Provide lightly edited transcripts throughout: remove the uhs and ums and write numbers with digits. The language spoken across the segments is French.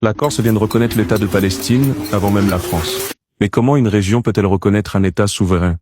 La Corse vient de reconnaître l'État de Palestine, avant même la France. Mais comment une région peut-elle reconnaître un État souverain?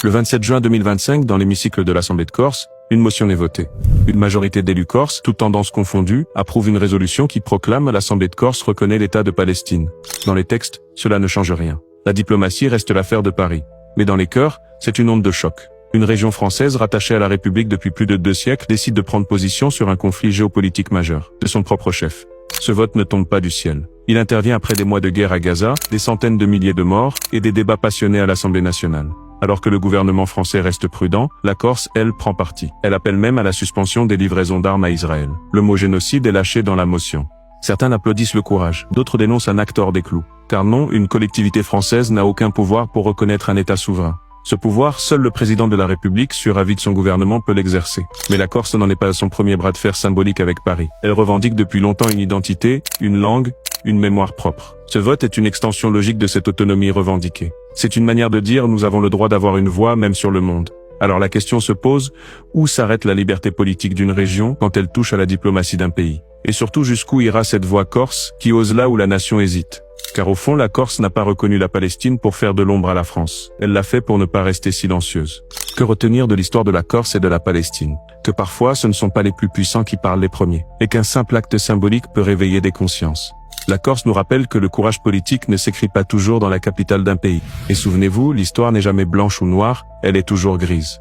Le 27 juin 2025, dans l'hémicycle de l'Assemblée de Corse, une motion est votée. Une majorité d'élus corses, toutes tendances confondues, approuve une résolution qui proclame l'Assemblée de Corse reconnaît l'État de Palestine. Dans les textes, cela ne change rien. La diplomatie reste l'affaire de Paris. Mais dans les cœurs, c'est une onde de choc. Une région française rattachée à la République depuis plus de 2 siècles décide de prendre position sur un conflit géopolitique majeur, de son propre chef. Ce vote ne tombe pas du ciel. Il intervient après des mois de guerre à Gaza, des centaines de milliers de morts et des débats passionnés à l'Assemblée nationale. Alors que le gouvernement français reste prudent, la Corse, elle, prend parti. Elle appelle même à la suspension des livraisons d'armes à Israël. Le mot génocide est lâché dans la motion. Certains applaudissent le courage, d'autres dénoncent un acte hors des clous. Car non, une collectivité française n'a aucun pouvoir pour reconnaître un État souverain. Ce pouvoir, seul le président de la République, sur avis de son gouvernement, peut l'exercer. Mais la Corse n'en est pas à son premier bras de fer symbolique avec Paris. Elle revendique depuis longtemps une identité, une langue, une mémoire propre. Ce vote est une extension logique de cette autonomie revendiquée. C'est une manière de dire nous avons le droit d'avoir une voix même sur le monde. Alors la question se pose, où s'arrête la liberté politique d'une région quand elle touche à la diplomatie d'un pays? Et surtout jusqu'où ira cette voix corse qui ose là où la nation hésite? Car au fond, la Corse n'a pas reconnu la Palestine pour faire de l'ombre à la France. Elle l'a fait pour ne pas rester silencieuse. Que retenir de l'histoire de la Corse et de la Palestine? Que parfois, ce ne sont pas les plus puissants qui parlent les premiers, et qu'un simple acte symbolique peut réveiller des consciences. La Corse nous rappelle que le courage politique ne s'écrit pas toujours dans la capitale d'un pays. Et souvenez-vous, l'histoire n'est jamais blanche ou noire, elle est toujours grise.